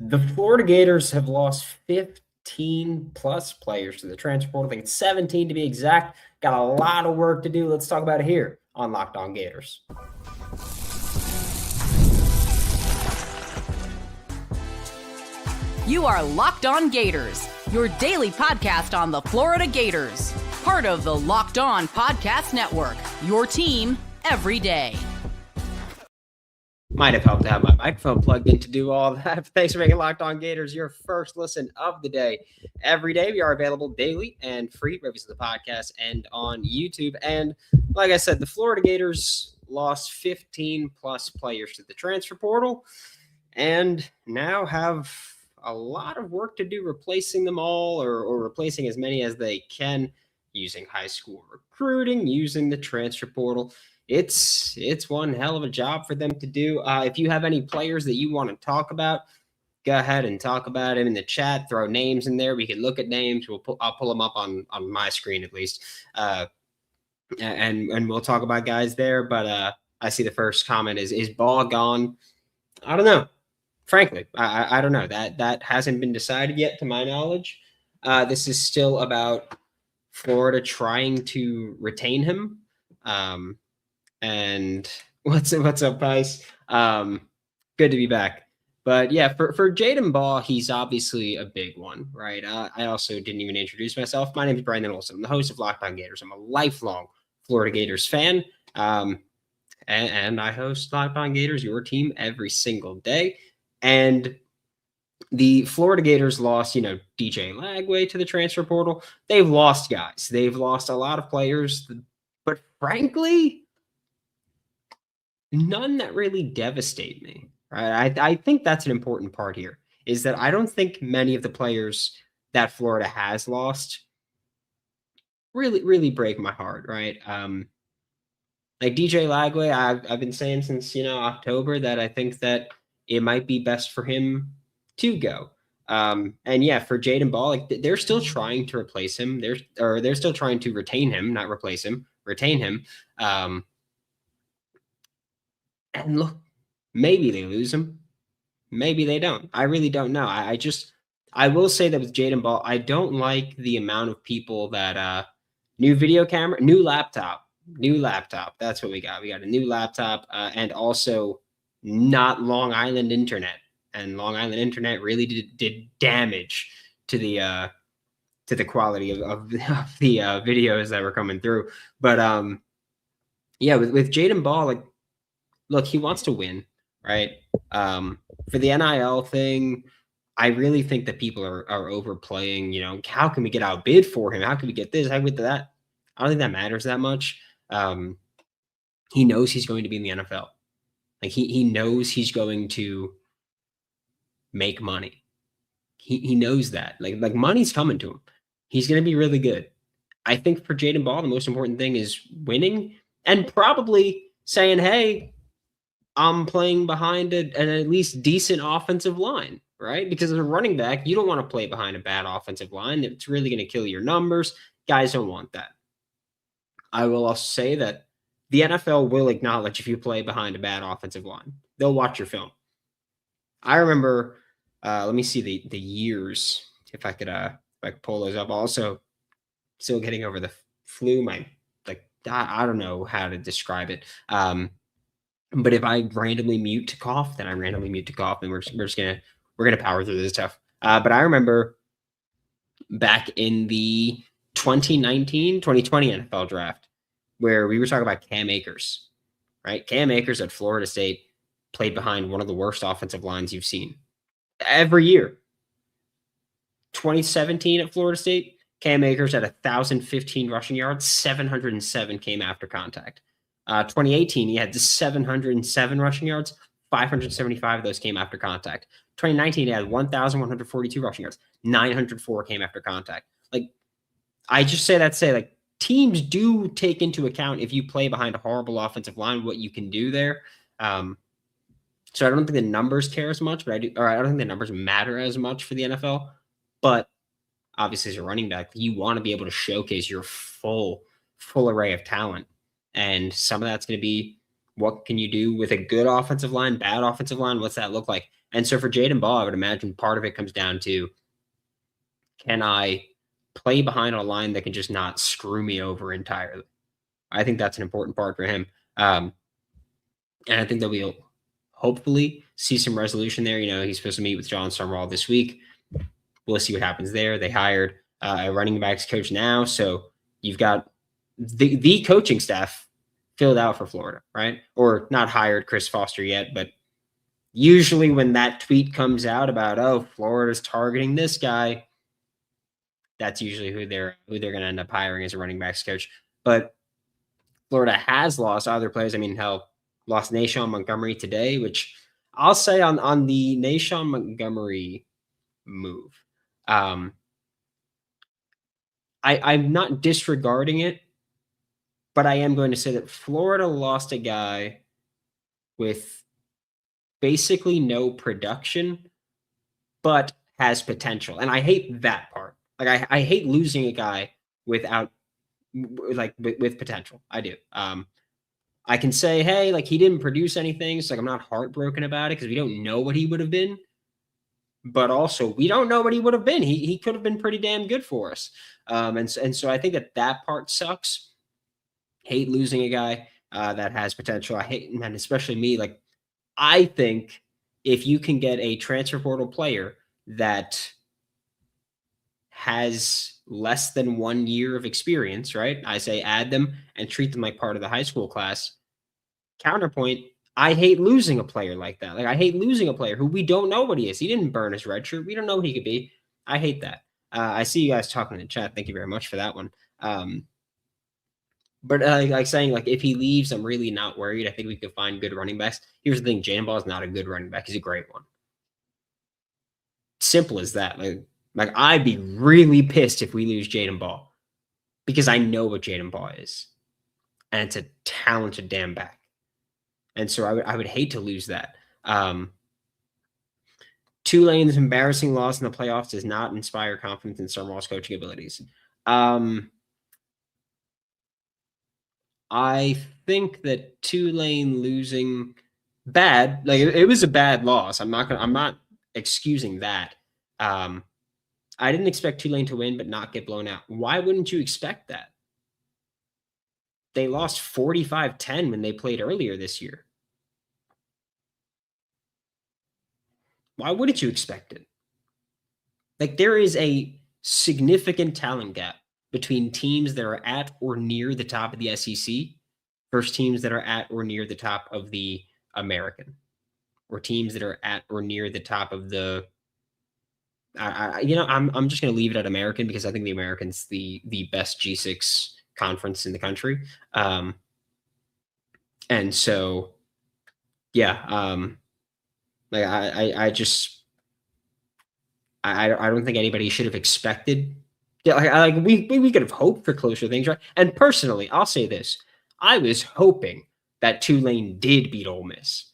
The Florida Gators have lost 15 plus players to the transfer portal. I think it's 17 to be exact. Got a lot of work to do. Let's talk about it here on Locked On Gators. You are Locked On Gators, your daily podcast on the Florida Gators. Part of the Locked On Podcast Network, your team every day. Might have helped to have my microphone plugged in to do all that. Thanks for making Locked On Gators your first listen of the day. Every day, we are available daily and free reviews of the podcast and on YouTube. And like I said, the Florida Gators lost 15 plus players to the transfer portal and now have a lot of work to do replacing them all or replacing as many as they can using high school recruiting, using the transfer portal. It's one hell of a job for them to do. If you have any players that you want to talk about, go ahead and talk about them in the chat. Throw names in there. We can look at names. I'll pull them up on my screen at least, and we'll talk about guys there. But I see the first comment is Ball gone? I don't know. Frankly, I don't know. That hasn't been decided yet, to my knowledge. This is still about Florida trying to retain him. And what's up, guys? Good to be back. But yeah, for Jaden Ball, he's obviously a big one, right? I also didn't even introduce myself. My name is Brandon Olsen. I'm the host of Locked On Gators. I'm a lifelong Florida Gators fan. And I host Locked On Gators, your team, every single day. And the Florida Gators lost, DJ Lagway to the transfer portal. They've lost guys. They've lost a lot of players. But frankly, none that really devastate me, right? I think that's an important part here, is that I don't think many of the players that Florida has lost really break my heart, right? Like DJ Lagway, I've been saying since, October that I think that it might be best for him to go. And yeah, for Jaden Ball, like they're still trying to replace him. They're still trying to retain him, not replace him, retain him. And look, maybe they lose him. Maybe they don't. I really don't know. I will say that with Jaden Ball, I don't like the amount of people that new video camera, new laptop. That's what we got. We got a new laptop and also not Long Island internet. And Long Island internet really did damage to the quality of the videos that were coming through. But yeah, with Jaden Ball, like, look, he wants to win, right? For the NIL thing, I really think that people are overplaying, how can we get outbid for him? How can we get this? How can we get that? I don't think that matters that much. He knows he's going to be in the NFL. Like he knows he's going to make money. He knows that. Like money's coming to him. He's going to be really good. I think for Jaden Ball, the most important thing is winning and probably saying, hey, I'm playing behind an at least decent offensive line, right? Because as a running back, you don't want to play behind a bad offensive line. It's really going to kill your numbers. Guys don't want that. I will also say that the NFL will acknowledge if you play behind a bad offensive line. They'll watch your film. I remember, let me see the years, if I could pull those up. Also, still getting over the flu. I don't know how to describe it. But if I randomly mute to cough, then I randomly mute to cough, and we're gonna power through this stuff. But I remember back in the 2019-2020 NFL draft, where we were talking about Cam Akers, right? Cam Akers at Florida State played behind one of the worst offensive lines you've seen every year. 2017 at Florida State, Cam Akers had 1,015 rushing yards, 707 came after contact. 2018, he had 707 rushing yards, 575 of those came after contact. 2019, he had 1,142 rushing yards, 904 came after contact. Like, I just say that to say, like, teams do take into account if you play behind a horrible offensive line, what you can do there. So I don't think the numbers care as much, but I don't think the numbers matter as much for the NFL. But obviously, as a running back, you want to be able to showcase your full array of talent. And some of that's going to be, what can you do with a good offensive line, bad offensive line? What's that look like? And so for Jaden Ball, I would imagine part of it comes down to, can I play behind a line that can just not screw me over entirely? I think that's an important part for him. And I think that we'll hopefully see some resolution there. He's supposed to meet with John Summerall this week. We'll see what happens there. They hired a running backs coach now. So you've got the coaching staff filled out for Florida, right? Or not hired Chris Foster yet, but usually when that tweet comes out about, oh, Florida's targeting this guy, that's usually who they're going to end up hiring as a running backs coach. But Florida has lost other players. I mean, hell, lost Nashawn Montgomery today, which I'll say on the Nashawn Montgomery move, I'm not disregarding it, but I am going to say that Florida lost a guy with basically no production, but has potential. And I hate that part. Like I hate losing a guy without with potential. I do. I can say, hey, like he didn't produce anything. So like I'm not heartbroken about it because we don't know what he would have been. But also we don't know what he would have been. He could have been pretty damn good for us. And so I think that part sucks. Hate losing a guy that has potential. I hate, and especially me, like I think if you can get a transfer portal player that has less than 1 year of experience, right? I say add them and treat them like part of the high school class. Counterpoint, I hate losing a player like that. Like I hate losing a player who we don't know what he is. He didn't burn his red shirt. We don't know what he could be. I hate that. I see you guys talking in the chat. Thank you very much for that one. But like saying, like if he leaves, I'm really not worried. I think we could find good running backs. Here's the thing: Jaden Ball is not a good running back. He's a great one. Simple as that. Like I'd be really pissed if we lose Jaden Ball because I know what Jaden Ball is, and it's a talented damn back. And so I would hate to lose that. Tulane's embarrassing loss in the playoffs does not inspire confidence in Summerall's coaching abilities. I think that Tulane losing bad, like it was a bad loss. I'm not excusing that. I didn't expect Tulane to win, but not get blown out. Why wouldn't you expect that? They lost 45-10 when they played earlier this year. Why wouldn't you expect it? Like there is a significant talent gap between teams that are at or near the top of the SEC versus teams that are at or near the top of the American, or teams that are at or near the top of the. I'm just going to leave it at American because I think the American's the best G6 conference in the country, and so yeah, like I don't think anybody should have expected. Yeah, like we could have hoped for closer things, right? And personally, I'll say this: I was hoping that Tulane did beat Ole Miss.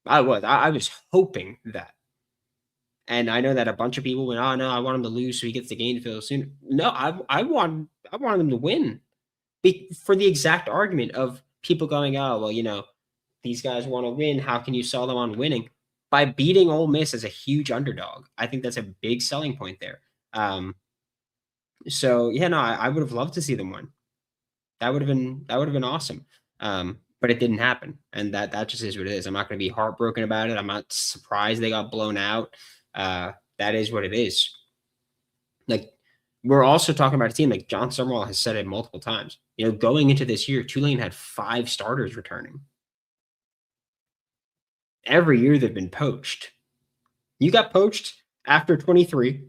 I was hoping that, and I know that a bunch of people went, "Oh no, I want him to lose so he gets the Gainesville soon." No, I wanted them to win, for the exact argument of people going, "Oh well, these guys want to win. How can you sell them on winning?" By beating Ole Miss as a huge underdog. I think that's a big selling point there. So yeah, no, I would have loved to see them win. That would have been awesome. But it didn't happen, and that just is what it is. I'm not going to be heartbroken about it. I'm not surprised they got blown out. That is what it is. Like we're also talking about a team like John Summerall has said it multiple times. Going into this year, Tulane had 5 starters returning. Every year they've been poached. You got poached after 23,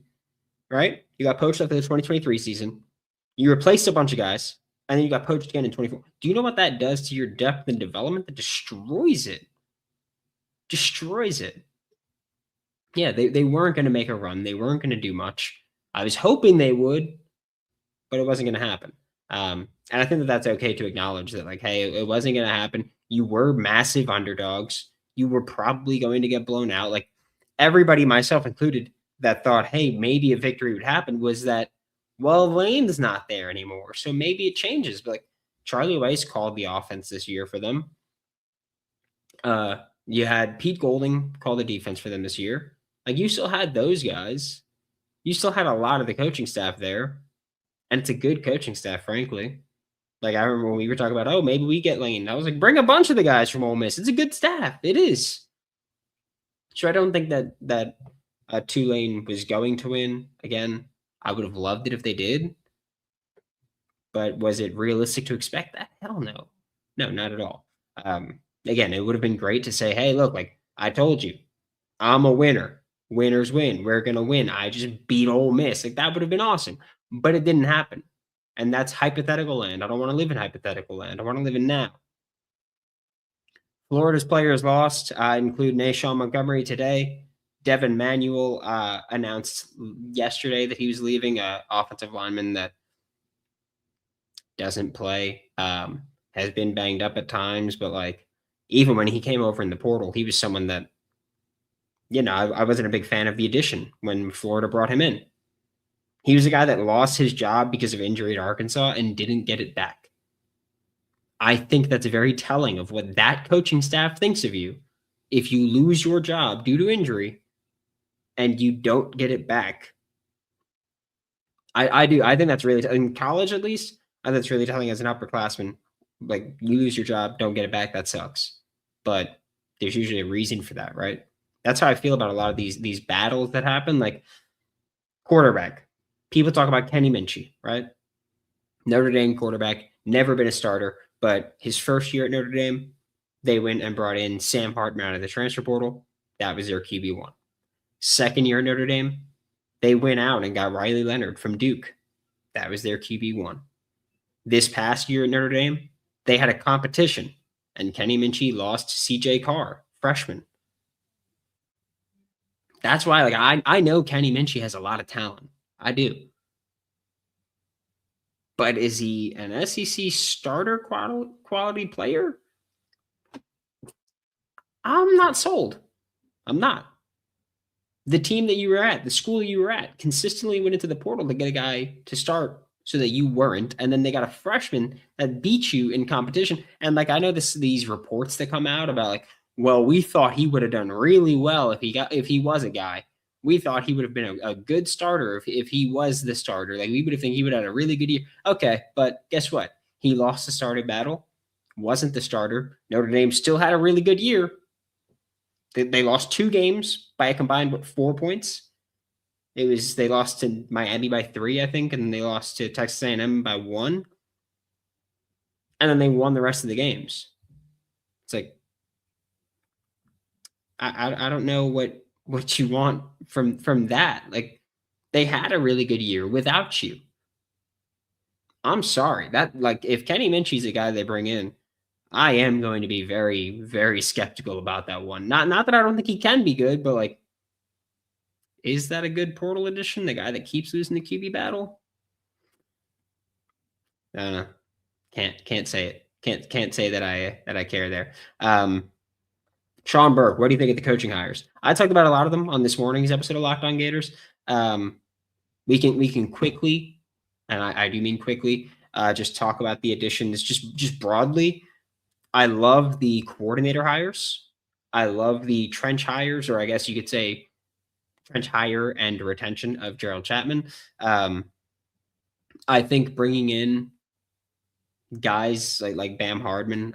right? You got poached after the 2023 season. You replaced a bunch of guys, and then you got poached again in 24. Do you know what that does to your depth and development? That destroys it. Destroys it. Yeah, they weren't going to make a run. They weren't going to do much. I was hoping they would, but it wasn't going to happen. And I think that's okay to acknowledge that, like, hey, it wasn't going to happen. You were massive underdogs. You were probably going to get blown out. Like everybody, myself included, that thought, hey, maybe a victory would happen was that, well, Lane's not there anymore. So maybe it changes. But like Charlie Weiss called the offense this year for them. You had Pete Golding call the defense for them this year. Like, you still had those guys. You still had a lot of the coaching staff there, and it's a good coaching staff, frankly. Like, I remember when we were talking about, oh, maybe we get Lane. I was like, bring a bunch of the guys from Ole Miss. It's a good staff. It is. So I don't think that Tulane was going to win. Again, I would have loved it if they did. But was it realistic to expect that? Hell no. No, not at all. Again, it would have been great to say, hey, look, like I told you, I'm a winner. Winners win. We're going to win. I just beat Ole Miss. Like, that would have been awesome. But it didn't happen. And that's hypothetical land. I don't want to live in hypothetical land. I want to live in now. Florida's players lost. Include Nashawn Montgomery today. Devin Manuel announced yesterday that he was leaving, an offensive lineman that doesn't play, has been banged up at times, but like even when he came over in the portal, he was someone that, I wasn't a big fan of the addition when Florida brought him in. He was a guy that lost his job because of injury to Arkansas and didn't get it back. I think that's very telling of what that coaching staff thinks of you. If you lose your job due to injury and you don't get it back, I think that's really, in college at least, I think that's really telling as an upperclassman. Like, you lose your job, don't get it back, that sucks. But there's usually a reason for that, right? That's how I feel about a lot of these battles that happen. Like, quarterback. People talk about Kenny Minchie, right? Notre Dame quarterback, never been a starter, but his first year at Notre Dame, they went and brought in Sam Hartman out of the transfer portal. That was their QB1. Second year at Notre Dame, they went out and got Riley Leonard from Duke. That was their QB1. This past year at Notre Dame, they had a competition, and Kenny Minchie lost to CJ Carr, freshman. That's why, like, I know Kenny Minchie has a lot of talent. I do. But is he an SEC starter quality player? I'm not sold. I'm not. The team that you were at, the school you were at, consistently went into the portal to get a guy to start so that you weren't. And then they got a freshman that beat you in competition. And like, I know these reports that come out about like, well, we thought he would have done really well if he was a guy. We thought he would have been a good starter if he was the starter. Like, we would have think he would have had a really good year. Okay, but guess what? He lost the starting battle, wasn't the starter. Notre Dame still had a really good year. They lost 2 games by a combined 4 points. They lost to Miami by 3, I think, and they lost to Texas A&M by 1. And then they won the rest of the games. It's like, I don't know what you want from that. Like, they had a really good year without you. I'm sorry. That, like, if Kenny Minchie's a guy they bring in, I am going to be very, very skeptical about that one. Not that I don't think he can be good, but like, is that a good portal addition? The guy that keeps losing the QB battle? I don't know. Can't say it. Can't say that I care there. Sean Burke, what do you think of the coaching hires? I talked about a lot of them on this morning's episode of Locked On Gators. We can quickly, and I do mean quickly, just talk about the additions just broadly. I love the coordinator hires. I love the trench hires, or I guess you could say trench hire and retention of Gerald Chapman. I think bringing in guys like Bam Hardman,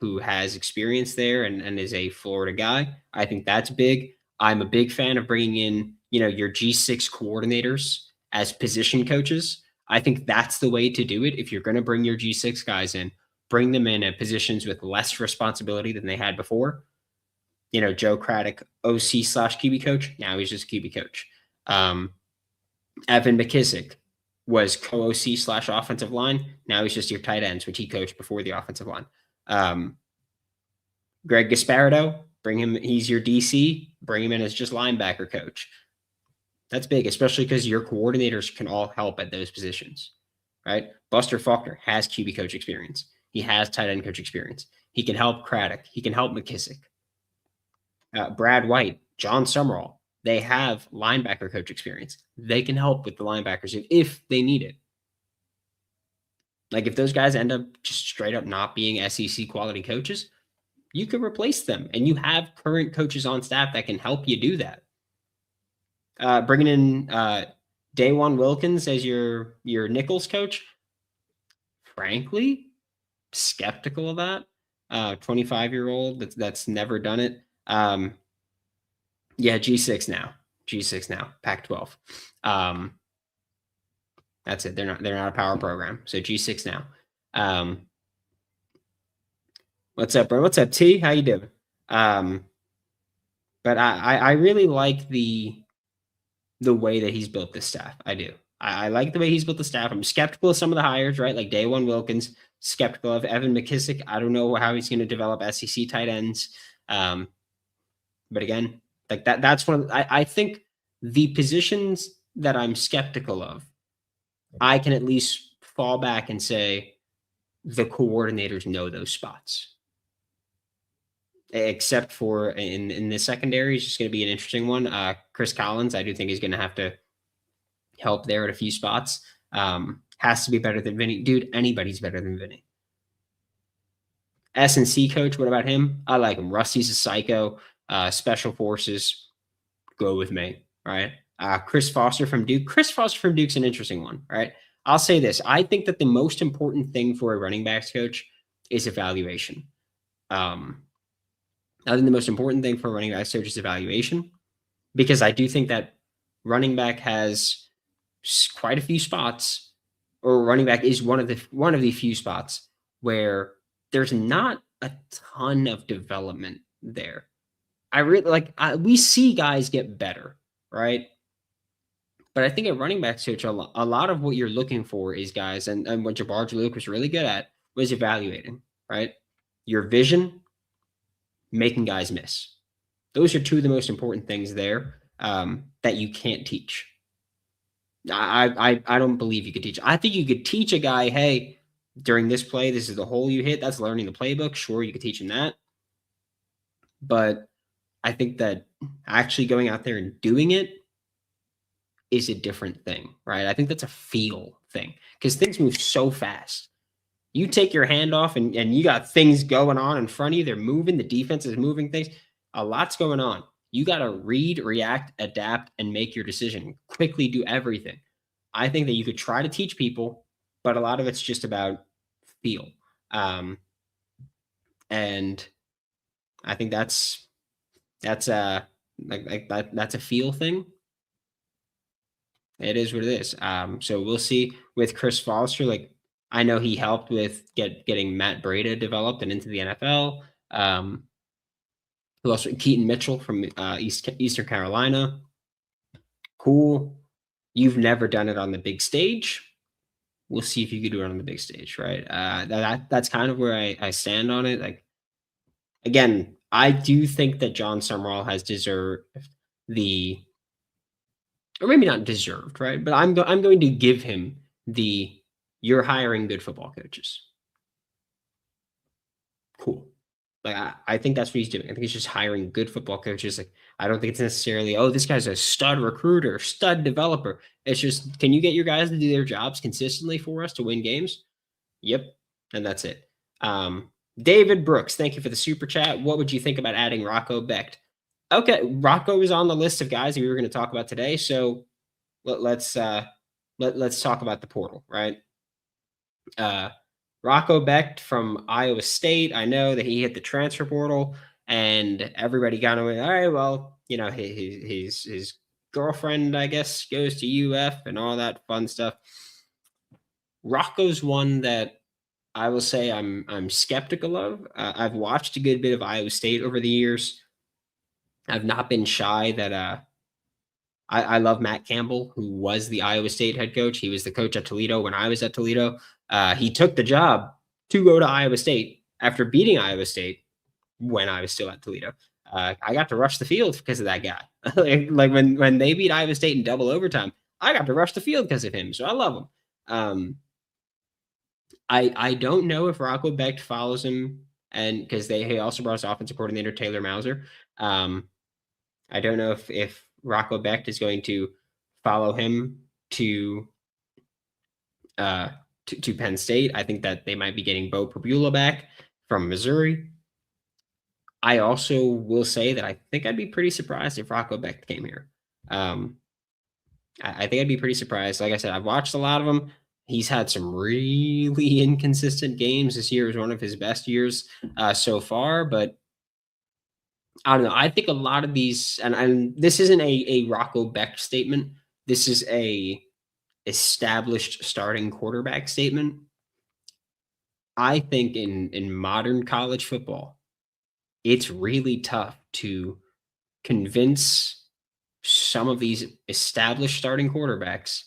who has experience there and is a Florida guy, I think that's big. I'm a big fan of bringing in, your G6 coordinators as position coaches. I think that's the way to do it. If you're going to bring your G6 guys in, bring them in at positions with less responsibility than they had before. Joe Craddock, OC/QB coach. Now he's just QB coach. Evan McKissick was co-OC/offensive line. Now he's just your tight ends, which he coached before the offensive line. Greg Gasparito, bring him. He's your DC. Bring him in as just linebacker coach. That's big, especially because your coordinators can all help at those positions, right? Buster Faulkner has QB coach experience. He has tight end coach experience. He can help Craddock. He can help McKissick. Brad White, John Summerall, they have linebacker coach experience. They can help with the linebackers if they need it. Like, if those guys end up just straight up not being SEC quality coaches, you can replace them, and you have current coaches on staff that can help you do that. Bringing in Dawan Wilkins as your Nichols coach, frankly, skeptical of that. 25-year-old that's never done it. Yeah, G6 now. Pac-12. That's it. They're not a power program. So G6 now. What's up, bro? What's up, T? How you doing? But I really like the way that he's built this staff. I do. I like the way he's built the staff. I'm skeptical of some of the hires, right? Like Dawan Wilkins, skeptical of Evan McKissick. I don't know how he's going to develop SEC tight ends. But again, like that's one of I think the positions that I'm skeptical of, I can at least fall back and say the coordinators know those spots. Except for in the secondary, it's just going to be an interesting one. Chris Collins, I do think he's going to have to help there at a few spots. Has to be better than Vinny. Dude, anybody's better than Vinny. S&C coach, what about him? I like him. Rusty's a psycho. Special forces, go with me, right? Chris Foster from Duke. Chris Foster from Duke's an interesting one, right? I'll say this. I think that the most important thing for a running backs coach is evaluation. I think the most important thing for a running back coach is evaluation, because I do think that running back has quite a few spots, or running back is one of the few spots where there's not a ton of development there. I really we see guys get better, right? But I think at running back coach, a lot of what you're looking for is guys, and what Jabbar Jaluk was really good at was evaluating, right? Your vision, making guys miss. Those are two of the most important things there that you can't teach. I don't believe you could teach. I think you could teach a guy, hey, during this play, this is the hole you hit. That's learning the playbook. Sure, you could teach him that. But I think that actually going out there and doing it is a different thing, right? I think that's a feel thing, because things move so fast. You take your hand off and you got things going on in front of you. They're moving. The defense is moving things. A lot's going on. You got to read, react, adapt, and make your decision. Quickly do everything. I think that you could try to teach people, but a lot of it's just about feel. And I think that's a feel thing. It is what it is. So we'll see with Chris Foster. Like, I know he helped with getting Matt Breida developed and into the NFL. Who else? Keaton Mitchell from Eastern Carolina. Cool. You've never done it on the big stage. We'll see if you can do it on the big stage, right? That's kind of where I stand on it. Like, again, I do think that John Summerall has deserved the, or maybe not deserved, right? But I'm going to give him the, you're hiring good football coaches. Cool. Like, I think that's what he's doing. I think he's just hiring good football coaches. Like, I don't think it's necessarily, oh, this guy's a stud recruiter, stud developer. It's just, can you get your guys to do their jobs consistently for us to win games? Yep. And that's it. David Brooks, thank you for the super chat. What would you think about adding Rocco Becht? Okay, Rocco is on the list of guys that we were going to talk about today. So let's talk about the portal, right? Rocco Becht from Iowa State. I know that he hit the transfer portal, and everybody kind of went, all right, well, you know, his girlfriend, I guess, goes to UF and all that fun stuff. Rocco's one that I will say I'm skeptical of. I've watched a good bit of Iowa State over the years. I've not been shy that I love Matt Campbell, who was the Iowa State head coach. He was the coach at Toledo when I was at Toledo. He took the job to go to Iowa State after beating Iowa State when I was still at Toledo. I got to rush the field because of that guy. like when they beat Iowa State in double overtime, I got to rush the field because of him. So I love him. I don't know if Rocco Becht follows him, and because he also brought his offensive coordinator Taylor Mauser. I don't know if Rocco Becht is going to follow him to Penn State. I think that they might be getting Bo Perbula back from Missouri. I also will say that I think I'd be pretty surprised if Rocco Becht came here. Um, I think I'd be pretty surprised. Like I said, I've watched a lot of him. He's had some really inconsistent games. This year was one of his best years so far, but I don't know. I think a lot of these, and this isn't a Rocco Becht statement. This is a established starting quarterback statement. I think in modern college football, it's really tough to convince some of these established starting quarterbacks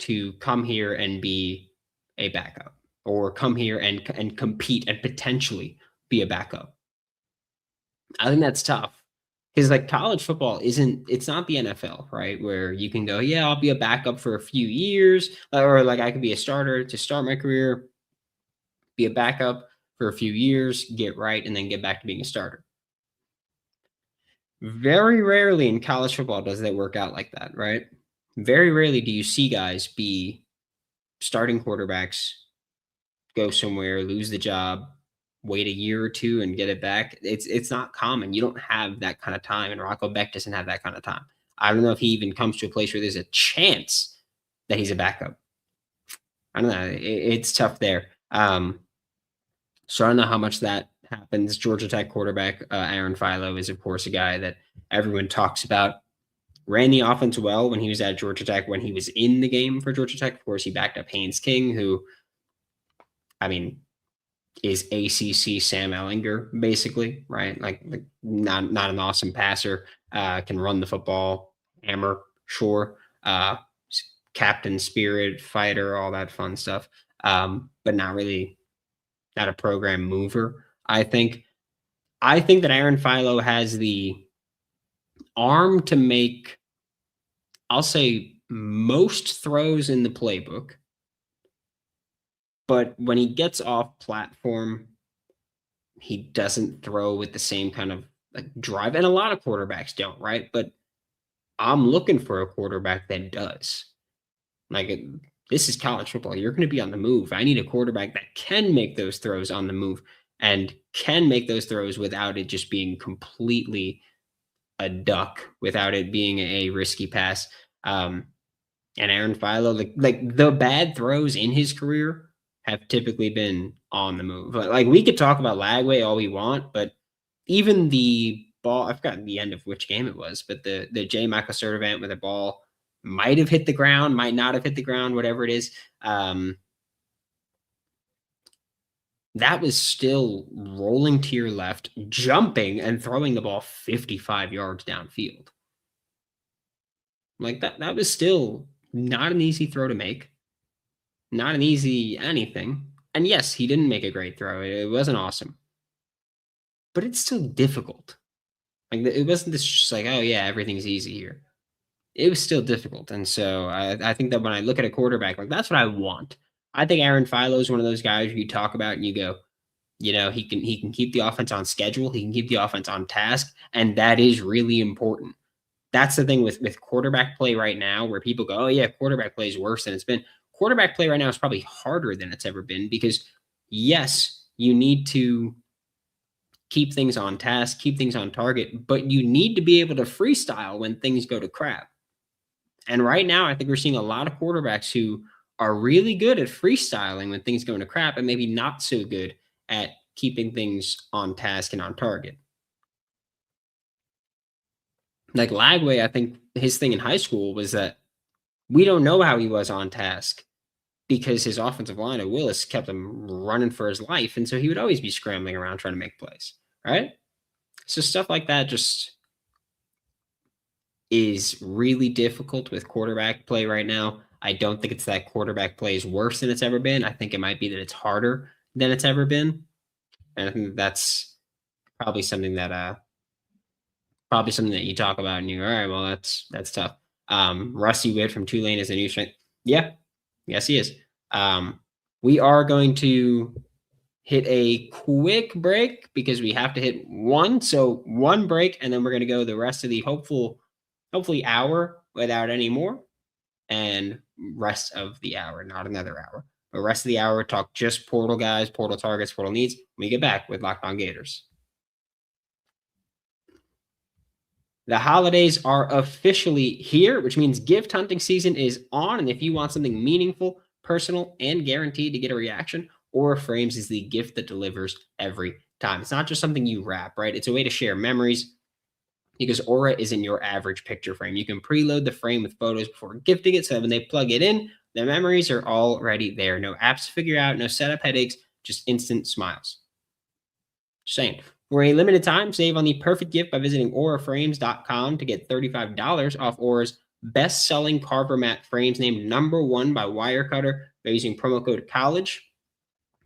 to come here and be a backup or come here and compete and potentially be a backup. I think that's tough because like college football it's not the NFL, right? Where you can go, yeah, I'll be a backup for a few years, or like I could be a starter to start my career, be a backup for a few years, get right, and then get back to being a starter. Very rarely in college football does that work out like that, right? Very rarely do you see guys be starting quarterbacks, go somewhere, lose the job, wait a year or two and get it back. It's not common. You don't have that kind of time, and Rocco Beck doesn't have that kind of time. I don't know if he even comes to a place where there's a chance that he's a backup. I don't know. It's tough there. So I don't know how much that happens. Georgia Tech quarterback Aaron Philo is, of course, a guy that everyone talks about. Ran the offense well when he was at Georgia Tech. When he was in the game for Georgia Tech, of course, he backed up Haynes King, who, I mean, is ACC Sam Ellinger, basically, right? Like not an awesome passer, can run the football, hammer, sure, captain spirit, fighter, all that fun stuff, but not a program mover. I think that Aaron Philo has the arm to make, I'll say, most throws in the playbook. But when he gets off platform, he doesn't throw with the same kind of like drive. And a lot of quarterbacks don't, right? But I'm looking for a quarterback that does. Like this is college football. You're going to be on the move. I need a quarterback that can make those throws on the move and can make those throws without it just being completely a duck, without it being a risky pass. And Aaron Philo, like the bad throws in his career have typically been on the move. Like we could talk about Lagway all we want, but even the ball, I've forgotten the end of which game it was, but the J. Michael Servant with a ball might have hit the ground, might not have hit the ground, whatever it is. That was still rolling to your left, jumping and throwing the ball 55 yards downfield. Like that was still not an easy throw to make, not an easy anything. And yes, he didn't make a great throw. It wasn't awesome, but it's still difficult. Like it wasn't this just like, oh yeah, everything's easy here. It was still difficult. And so I think that when I look at a quarterback, like that's what I want. I think Aaron Philo is one of those guys you talk about and you go, you know, he can keep the offense on schedule, he can keep the offense on task, and that is really important. That's the thing with quarterback play right now, where people go, oh yeah, quarterback play is worse than it's been. Quarterback play right now is probably harder than it's ever been because yes, you need to keep things on task, keep things on target, but you need to be able to freestyle when things go to crap. And right now, I think we're seeing a lot of quarterbacks who are really good at freestyling when things go into crap and maybe not so good at keeping things on task and on target. Like Lagway, I think his thing in high school was that we don't know how he was on task because his offensive line at Willis kept him running for his life. And so he would always be scrambling around trying to make plays, right? So stuff like that just is really difficult with quarterback play right now. I don't think it's that quarterback play is worse than it's ever been. I think it might be that it's harder than it's ever been. And I think that's probably something that you talk about and you go, all right, well, that's tough. Rusty Witt from Tulane is a new strength. Yeah, yes, he is. We are going to hit a quick break because we have to hit one. So one break, and then we're going to go the rest of the hopefully hour without any more, and rest of the hour, not another hour. The rest of the hour, talk just portal guys, portal targets, portal needs. When we get back with Locked On Gators. The holidays are officially here, which means gift hunting season is on. And if you want something meaningful, personal, and guaranteed to get a reaction, Aura Frames is the gift that delivers every time. It's not just something you wrap, right? It's a way to share memories because Aura isn't your average picture frame. You can preload the frame with photos before gifting it, so that when they plug it in, the memories are already there. No apps to figure out, no setup headaches, just instant smiles. Just saying. For a limited time, save on the perfect gift by visiting auraframes.com to get $35 off Aura's best-selling carver mat frames, named #1 by Wirecutter, by using promo code COLLEGE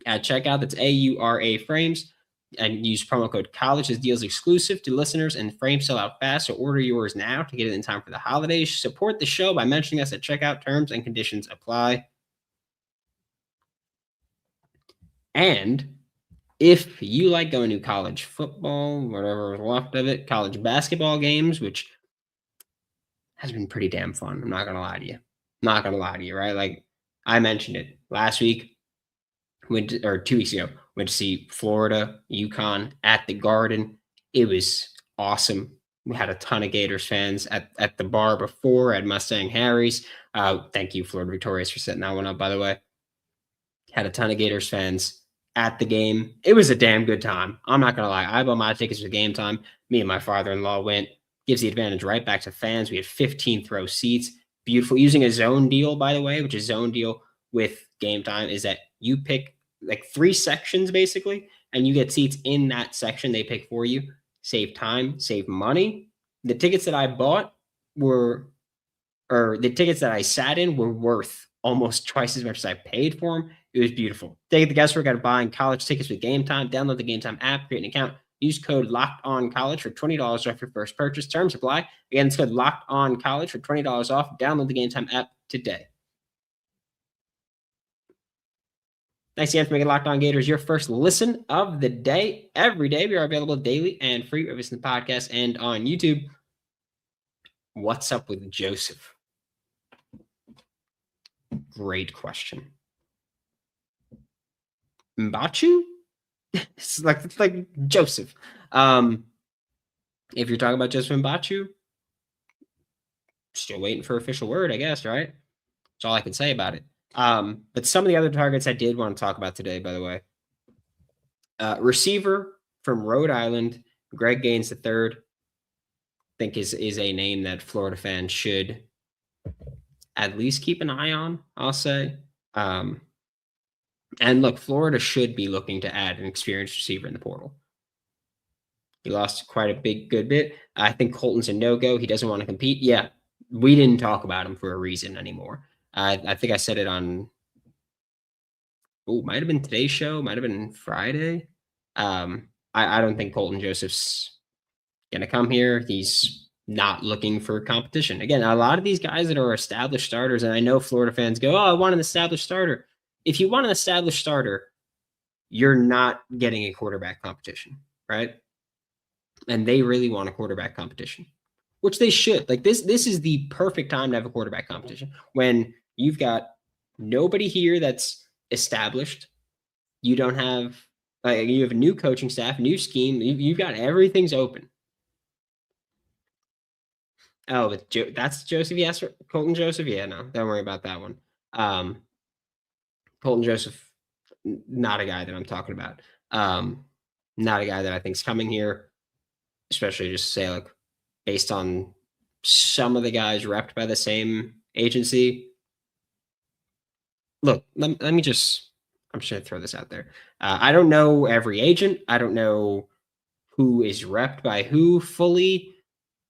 at checkout. That's AURA Frames, and use promo code COLLEGE. This deal is exclusive to listeners, and frames sell out fast, so order yours now to get it in time for the holidays. Support the show by mentioning us at checkout. Terms and conditions apply. And if you like going to college football, whatever is left of it, college basketball games, which has been pretty damn fun, I'm not going to lie to you. Not going to lie to you, right? Like I mentioned it last week, or 2 weeks ago, went to see Florida, UConn at the Garden. It was awesome. We had a ton of Gators fans at the bar before at Mustang Harry's. Thank you, Florida Victorious, for setting that one up, by the way. Had a ton of Gators fans at the game. It was a damn good time. I'm not going to lie. I bought my tickets for Gametime. Me and my father-in-law went. Gives the advantage right back to fans. We had 15th row seats. Beautiful. Using a zone deal, by the way, which is zone deal with Gametime, is that you pick like 3 sections basically, and you get seats in that section they pick for you. Save time, save money. The tickets that I bought the tickets that I sat in were worth almost twice as much as I paid for them. It was beautiful. Take the guesswork out of buying college tickets with Gametime. Download the Gametime app, create an account, use code LOCKEDONCollege for $20 off your first purchase. Terms apply. Again, it's code LOCKEDONCollege for $20 off. Download the Gametime app today. Thanks again for making Locked On Gators your first listen of the day. Every day, we are available daily and free wherever listen to the podcast and on YouTube. What's up with Joseph? Great question. Mbachu? It's like Joseph. If you're talking about Joseph Mbachu, still waiting for official word, I guess, right? That's all I can say about it. But some of the other targets I did want to talk about today, by the way. Receiver from Rhode Island, Greg Gaines III, I think is a name that Florida fans should at least keep an eye on, I'll say. And look, Florida should be looking to add an experienced receiver in the portal. He lost quite a good bit. I think Colton's a no-go. He doesn't want to compete. Yeah, we didn't talk about him for a reason anymore. I think I said it on, might have been today's show, might have been Friday. I don't think Colton Joseph's going to come here. He's not looking for competition. Again, a lot of these guys that are established starters, and I know Florida fans go, I want an established starter. If you want an established starter, you're not getting a quarterback competition, right? And they really want a quarterback competition, which they should. Like this is the perfect time to have a quarterback competition when you've got nobody here that's established. You don't have, you have a new coaching staff, new scheme. You've got everything's open. Oh, that's Joseph. Yes, Colton Joseph. Yeah, no, don't worry about that one. Colton Joseph, not a guy that I'm talking about. Not a guy that I think is coming here, especially just to say, like, based on some of the guys repped by the same agency. Look, let me just, I'm just going to throw this out there. I don't know every agent. I don't know who is repped by who fully,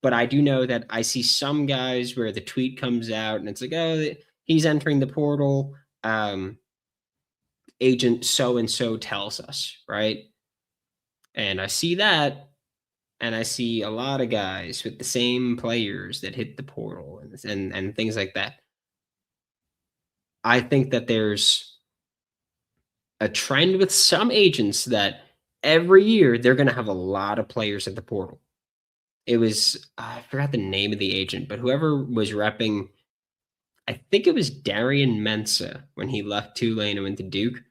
but I do know that I see some guys where the tweet comes out and it's like, oh, he's entering the portal. Agent so-and-so tells us, right? And I see that, and I see a lot of guys with the same players that hit the portal and things like that. I think that there's a trend with some agents that every year they're going to have a lot of players at the portal. It was, I forgot the name of the agent, but whoever was repping, I think it was Darian Mensah when he left Tulane and went to Duke.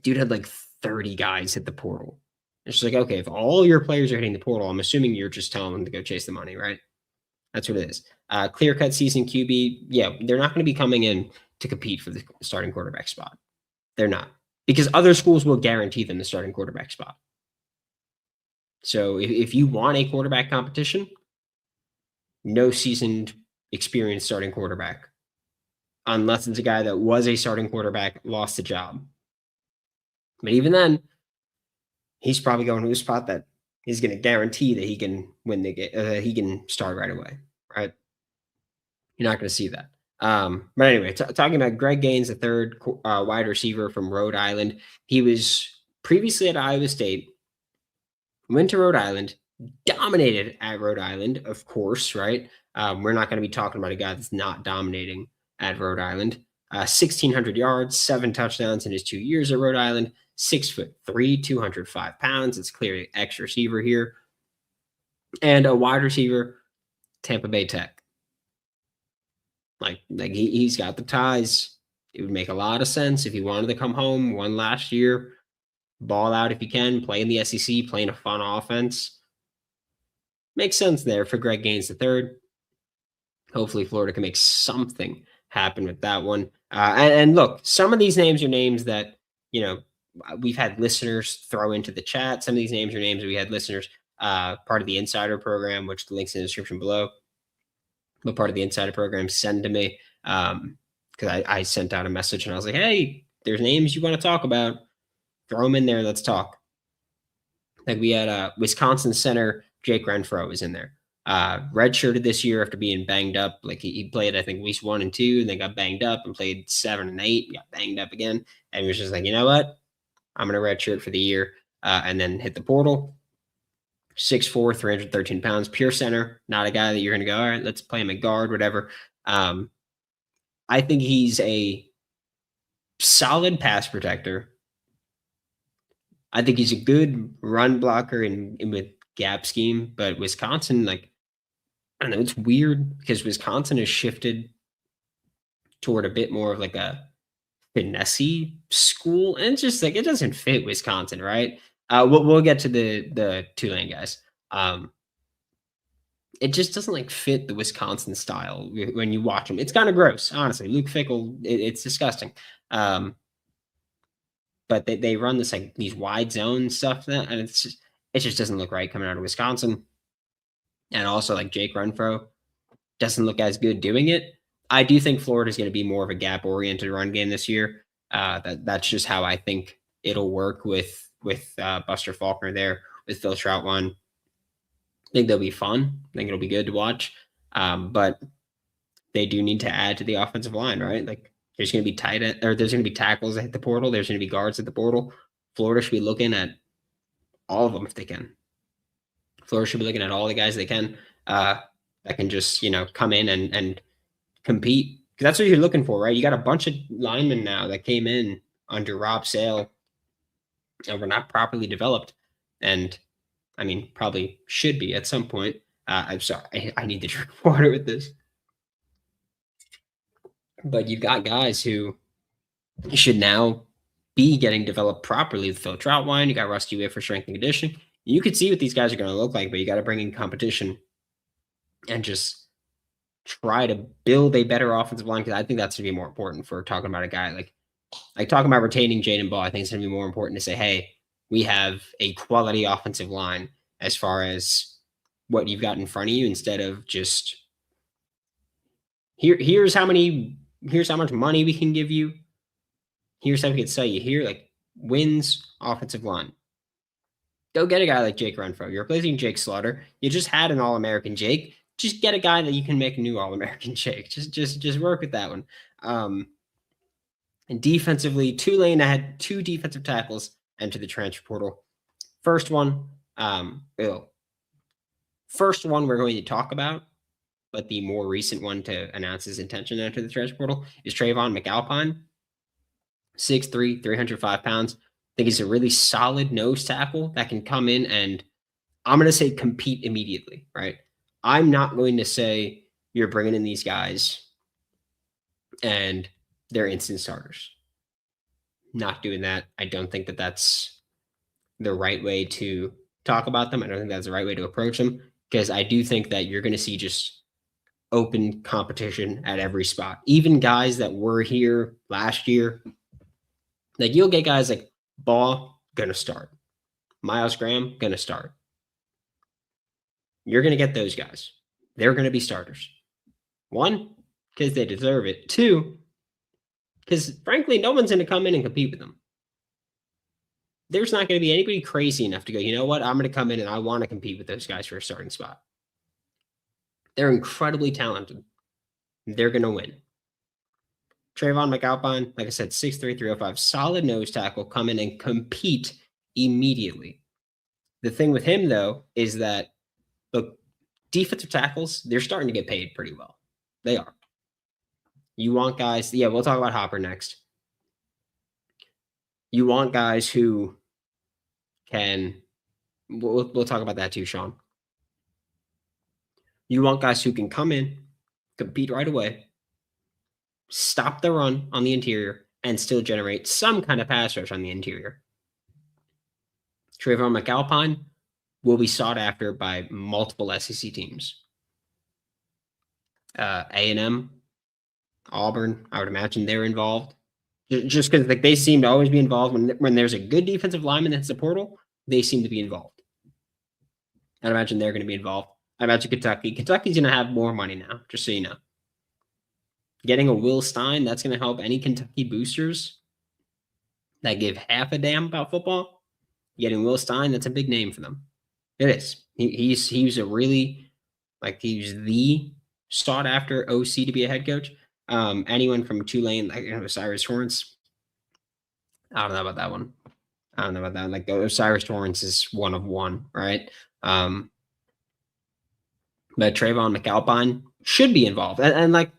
Dude had like 30 guys hit the portal. It's just like, okay, if all your players are hitting the portal, I'm assuming you're just telling them to go chase the money, right? That's what it is. Clear-cut season QB, yeah, they're not going to be coming in to compete for the starting quarterback spot. They're not. Because other schools will guarantee them the starting quarterback spot. So if you want a quarterback competition, no seasoned, experienced starting quarterback. Unless it's a guy that was a starting quarterback, lost the job. But even then, he's probably going to a spot that he's going to guarantee that he can win the game. He can start right away, right? You're not going to see that. But anyway, talking about Greg Gaines, the third wide receiver from Rhode Island. He was previously at Iowa State, went to Rhode Island, dominated at Rhode Island, of course, right? We're not going to be talking about a guy that's not dominating at Rhode Island. 1,600 yards, 7 touchdowns in his 2 years at Rhode Island. 6'3", 205 pounds. It's clearly X receiver here. And a wide receiver, Tampa Bay Tech. Like he's got the ties. It would make a lot of sense if he wanted to come home, won last year, ball out if he can, play in the SEC, playing a fun offense. Makes sense there for Greg Gaines the third. Hopefully Florida can make something happen with that one. And look, some of these names are names that, we've had listeners throw into the chat. Some of these names are names that we had listeners, part of the Insider program, which the link's in the description below. But part of the Insider program send to me because I sent out a message and I was like, hey, there's names you want to talk about. Throw them in there. Let's talk. Like we had Wisconsin center Jake Renfro was in there. Redshirted this year after being banged up. Like he played, I think, weeks 1 and 2, and then got banged up and played 7 and 8, got banged up again. And he was just like, you know what? I'm going to redshirt for the year and then hit the portal. 6'4", 313 pounds, pure center, not a guy that you're going to go, all right, let's play him at guard, whatever. I think he's a solid pass protector. I think he's a good run blocker in with gap scheme, but Wisconsin, I don't know, it's weird because Wisconsin has shifted toward a bit more of like a finesse school, and it's just it doesn't fit Wisconsin, right? We'll get to the Tulane guys. It just doesn't fit the Wisconsin style when you watch them. It's kind of gross, honestly. Luke Fickell, it's disgusting. But they run this these wide zone stuff, and it just doesn't look right coming out of Wisconsin. And also Jake Renfro doesn't look as good doing it. I do think Florida is going to be more of a gap oriented run game this year. That's just how I think it'll work with Buster Faulkner there, with Phil Troutwine. I think they'll be fun. I think it'll be good to watch. But they do need to add to the offensive line, right? There's going to be there's going to be tackles that hit the portal. There's going to be guards at the portal. Florida should be looking at all of them if they can. Florida should be looking at all the guys they can that can just, come in and compete. Because that's what you're looking for, right? You got a bunch of linemen now that came in under Rob Sale and were not properly developed. And probably should be at some point. I'm sorry, I need to drink water with this. But you've got guys who should now be getting developed properly with Phil Troutwine. You got Rusty Witt for strength and conditioning. You could see what these guys are going to look like, but you got to bring in competition and just try to build a better offensive line, because I think that's going to be more important for talking about a guy like talking about retaining Jaden Ball. I think it's going to be more important to say, hey, we have a quality offensive line as far as what you've got in front of you, instead of just here's how much money we can give you. Here's how we can sell you here. Wins offensive line. Go get a guy like Jake Renfro. You're replacing Jake Slaughter. You just had an All-American Jake. Just get a guy that you can make a new All-American Jake. Just work with that one. And defensively, Tulane, I had 2 defensive tackles enter the transfer portal. First one we're going to talk about, but the more recent one to announce his intention to enter the transfer portal is Trayvon McAlpine. 6'3", 305 pounds. I think he's a really solid nose tackle that can come in and, I'm going to say, compete immediately, right? I'm not going to say you're bringing in these guys and they're instant starters. Not doing that. I don't think that's the right way to talk about them. I don't think that's the right way to approach them, because I do think that you're going to see just open competition at every spot. Even guys that were here last year, like you'll get guys like Ball going to start, Miles Graham going to start. You're going to get those guys. They're going to be starters. One, because they deserve it. Two, because frankly, no one's going to come in and compete with them. There's not going to be anybody crazy enough to go, you know what, I'm going to come in and I want to compete with those guys for a starting spot. They're incredibly talented. They're going to win. Trayvon McAlpine, like I said, 6'3", 305, solid nose tackle, come in and compete immediately. The thing with him, though, is that, look, defensive tackles, they're starting to get paid pretty well. They are. You want guys, yeah, we'll talk about Hopper next. You want guys who can, we'll talk about that too, Sean. You want guys who can come in, compete right away, stop the run on the interior, and still generate some kind of pass rush on the interior. Trayvon McAlpine will be sought after by multiple SEC teams. A&M, Auburn, I would imagine they're involved. Just because like they seem to always be involved when there's a good defensive lineman that's a portal, they seem to be involved. I'd imagine they're going to be involved. I imagine Kentucky. Kentucky's going to have more money now, just so you know. Getting a Will Stein, that's going to help any Kentucky boosters that give half a damn about football. Getting Will Stein, that's a big name for them. It is. He's a really, like, he's the sought after OC to be a head coach. Anyone from Tulane, like Osiris Torrance, I don't know about that one. Like Osiris Torrance is one of one, right? But Trayvon McAlpine should be involved. And like,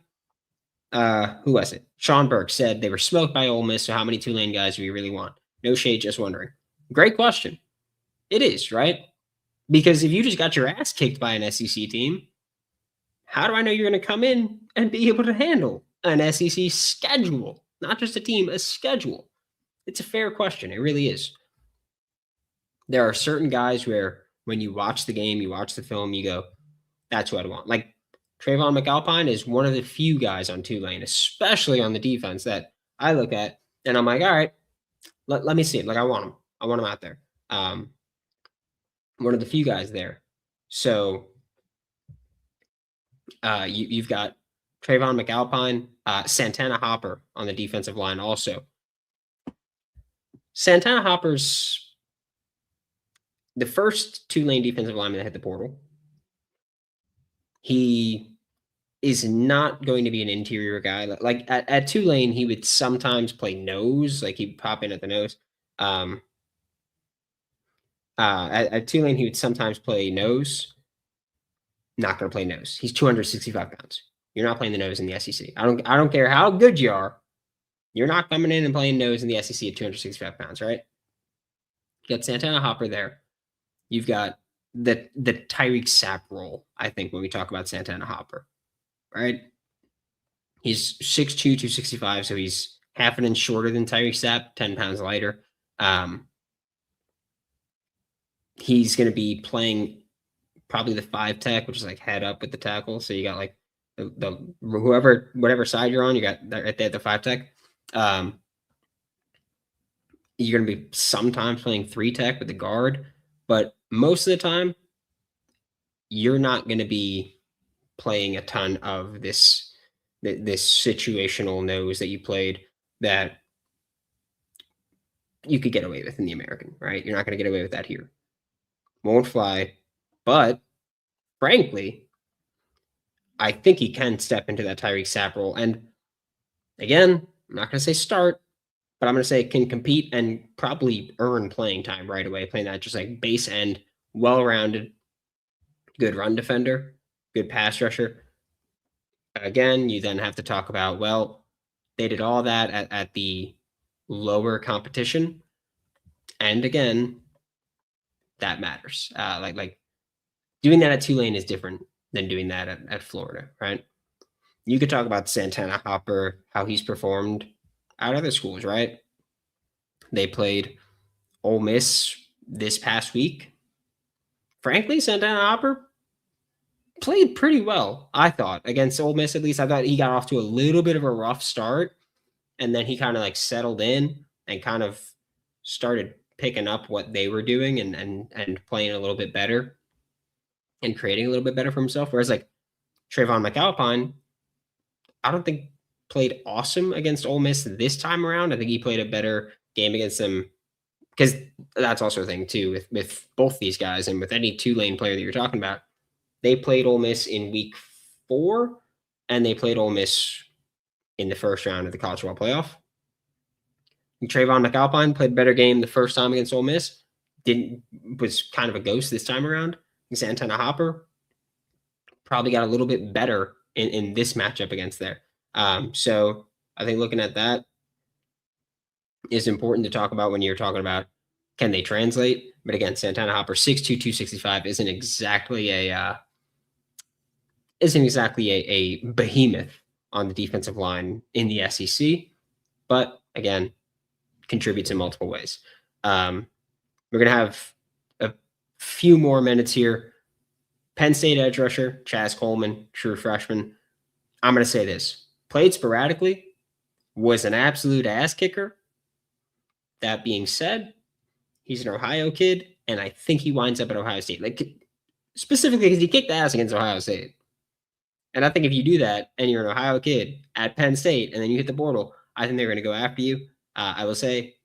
who was it? Sean Burke said they were smoked by Ole Miss, so how many Tulane guys do we really want? No shade, just wondering. Great question. It is, right? Because if you just got your ass kicked by an SEC team, how do I know you're going to come in and be able to handle an SEC schedule? Not just a team, a schedule. It's a fair question. It really is. There are certain guys where when you watch the game, you watch the film, you go, that's what I want. Like Trayvon McAlpine is one of the few guys on Tulane, especially on the defense, that I look at and I'm like, all right, let me see it. Like I want him. I want him out there. One of the few guys there. So you've got Trayvon McAlpine, Santana Hopper on the defensive line also. Santana Hopper's the first Tulane defensive lineman that hit the portal. He is not going to be an interior guy. Like at Tulane, he would sometimes play nose, like he'd pop in at the nose. At Tulane, he would sometimes play nose. Not going to play nose. He's 265 pounds. You're not playing the nose in the SEC. I don't care how good you are. You're not coming in and playing nose in the SEC at 265 pounds, right? You got Santana Hopper there. You've got the Tyreek Sapp role, I think, when we talk about Santana Hopper, right? He's 6'2", 265, so he's half an inch shorter than Tyreek Sapp, 10 pounds lighter. He's going to be playing probably the 5 tech, which is like head up with the tackle. So you got like the whatever side you're on, you got right there the 5 tech. You're going to be sometimes playing 3 tech with the guard, but most of the time, you're not going to be playing a ton of this situational nose that you played that you could get away with in the American, right? You're not going to get away with that here. Won't fly, but frankly, I think he can step into that Tyreek Sapp role. And again, I'm not going to say start, but I'm going to say can compete and probably earn playing time right away, playing that just like base end, well-rounded, good run defender, good pass rusher. Again, you then have to talk about, well, they did all that at the lower competition. And again, that matters. Like doing that at Tulane is different than doing that at Florida, right? You could talk about Santana Hopper, how he's performed at other schools, right? They played Ole Miss this past week, frankly, Santana Hopper played pretty well, I thought, against Ole Miss. At least I thought he got off to a little bit of a rough start, and then he kind of like settled in and kind of started picking up what they were doing and playing a little bit better and creating a little bit better for himself. Whereas like Trayvon McAlpine, I don't think played awesome against Ole Miss this time around. I think he played a better game against them, because that's also a thing too with both these guys and with any Tulane player that you're talking about. They played Ole Miss in week 4, and they played Ole Miss in the first round of the college football playoff. And Trayvon McAlpine played a better game the first time against Ole Miss. Was kind of a ghost this time around. And Santana Hopper probably got a little bit better in this matchup against there. So I think looking at that is important to talk about when you're talking about can they translate. But again, Santana Hopper, 6'2", 265 isn't exactly a behemoth on the defensive line in the SEC, but again, contributes in multiple ways. We're going to have a few more minutes here. Penn State edge rusher, Chaz Coleman, true freshman. I'm going to say this. Played sporadically, was an absolute ass kicker. That being said, he's an Ohio kid, and I think he winds up at Ohio State. Like, specifically because he kicked ass against Ohio State. And I think if you do that and you're an Ohio kid at Penn State and then you hit the portal, I think they're going to go after you. I will say,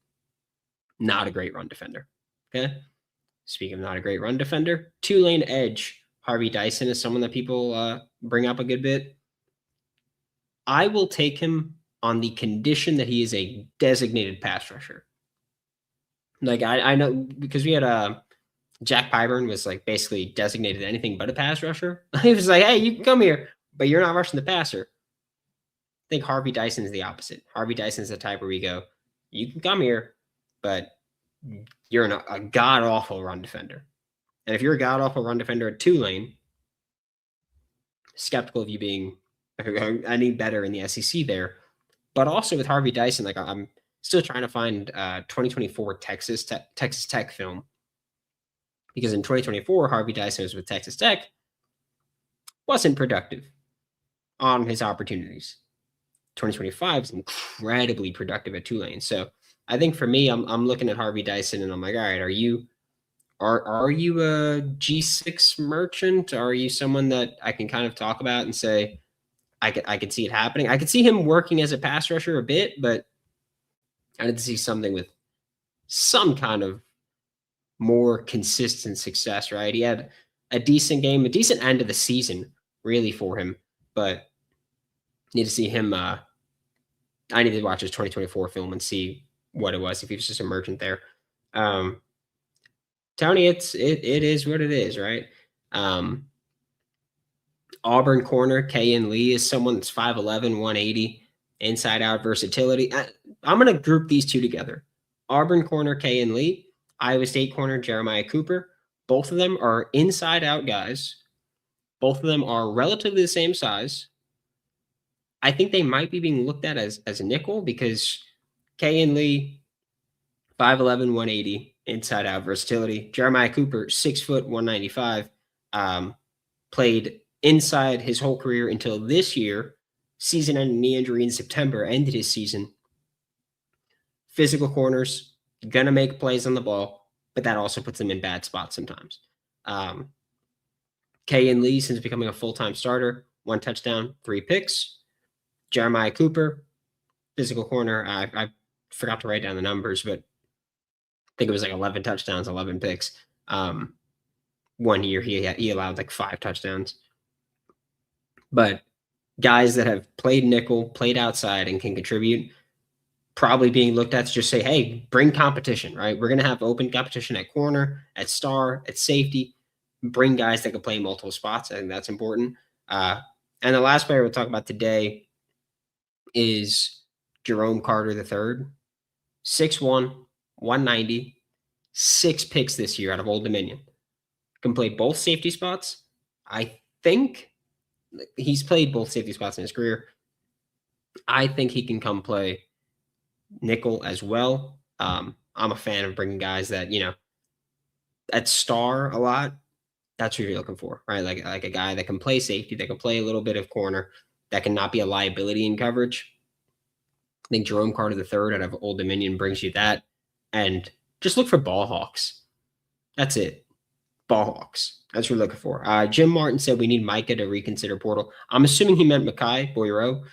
not a great run defender. Okay. Speaking of not a great run defender, Tulane edge, Harvey Dyson is someone that people bring up a good bit. I will take him on the condition that he is a designated pass rusher. Like I know, because we had Jack Pyburn was like basically designated anything but a pass rusher. He was like, hey, you can come here, but you're not rushing the passer. I think Harvey Dyson is the opposite. Harvey Dyson is the type where we go, you can come here, but you're a god-awful run defender. And if you're a god-awful run defender at Tulane, skeptical of you being any better in the SEC there. But also with Harvey Dyson, like I'm still trying to find 2024 Texas Tech film. Because in 2024, Harvey Dyson was with Texas Tech, wasn't productive on his opportunities. 2025 is incredibly productive at Tulane. So I think for me, I'm looking at Harvey Dyson and I'm like, all right, are you a G6 merchant? Are you someone that I can kind of talk about and say, I could see it happening? I could see him working as a pass rusher a bit, but I need to see something with some kind of more consistent success, right? He had a decent game, a decent end of the season, really, for him, but need to see him. I need to watch his 2024 film and see what it was, if he was just a merchant there. Tony, it is what it is, right? Auburn corner, Kayin Lee is someone that's 5'11", 180, inside out versatility. I'm going to group these two together. Auburn corner, Kayin Lee, Iowa State corner, Jeremiah Cooper. Both of them are inside out guys. Both of them are relatively the same size. I think they might be being looked at as a nickel because Kayin Lee, 5'11", 180, inside out versatility. Jeremiah Cooper, 6 foot, 195, played inside his whole career until this year. Season-ending knee injury in September ended his season. Physical corners, gonna make plays on the ball, but that also puts them in bad spots sometimes. Kayin Lee, since becoming a full-time starter, 1 touchdown, 3 picks. Jeremiah Cooper, physical corner. I forgot to write down the numbers, but I think it was like 11 touchdowns, 11 picks. 1 year he allowed like 5 touchdowns. But guys that have played nickel, played outside, and can contribute, probably being looked at to just say, hey, bring competition, right? We're going to have open competition at corner, at star, at safety. Bring guys that can play multiple spots. I think that's important. And the last player we'll talk about today is Jerome Carter III. 6'1", 190, 6 picks this year out of Old Dominion. Can play both safety spots. I think he's played both safety spots in his career. I think he can come play nickel as well. I'm a fan of bringing guys that, at star a lot, that's what you're looking for, right? Like a guy that can play safety, that can play a little bit of corner, that can not be a liability in coverage. I think Jerome Carter III out of Old Dominion brings you that. And just look for ball hawks. That's it. Ball hawks. That's what we're looking for. Jim Martin said we need Micah to reconsider portal. I'm assuming he meant Makai Boyero.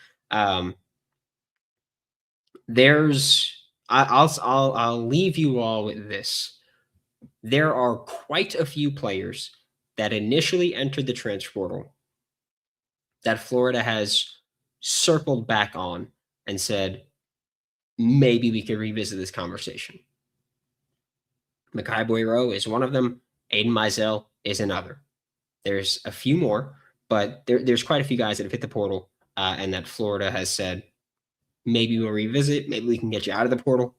I'll leave you all with this. There are quite a few players that initially entered the transfer portal that Florida has circled back on and said, maybe we could revisit this conversation. Makai Boyero is one of them. Aiden Mizell is another. There's a few more, but there's quite a few guys that have hit the portal and that Florida has said, maybe we'll revisit. Maybe we can get you out of the portal.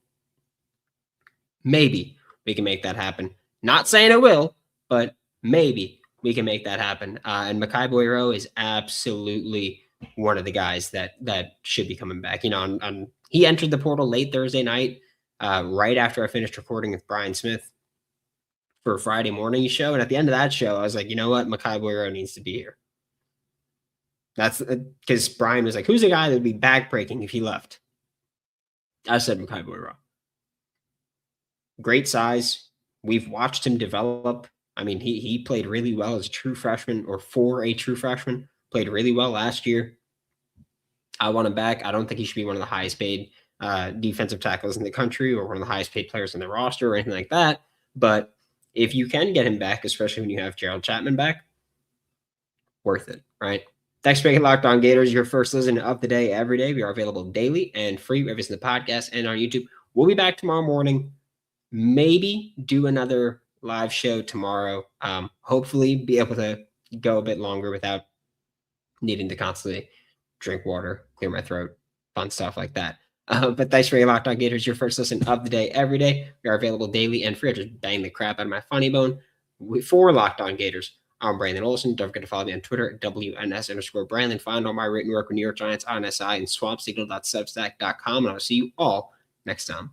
Maybe we can make that happen. Not saying it will, but maybe we can make that happen. And Makai Boyero is absolutely one of the guys that should be coming back. You know, he entered the portal late Thursday night, right after I finished recording with Brian Smith for a Friday morning show. And at the end of that show, I was like, you know what? Makai Boyero needs to be here. That's because Brian was like, who's the guy that would be backbreaking if he left? I said Makai Boyero. Great size. We've watched him develop. I mean, he played really well as a true freshman, or for a true freshman. Played really well last year. I want him back. I don't think he should be one of the highest paid defensive tackles in the country or one of the highest paid players on the roster or anything like that. But if you can get him back, especially when you have Gerald Chapman back, worth it, right? Thanks for making Locked On Gators your first listen of the day every day. We are available daily and free wherever it's in the podcast and on YouTube. We'll be back tomorrow morning. Maybe do another live show tomorrow. Hopefully be able to go a bit longer without needing to constantly drink water, clear my throat, fun stuff like that. But thanks for making Locked On Gators your first listen of the day every day. We are available daily and free. I just bang the crap out of my funny bone. For Locked On Gators, I'm Brandon Olsen. Don't forget to follow me on Twitter at WNS_Brandon. Find all my written work with New York Giants on SI and swampsignal.substack.com. And I'll see you all next time.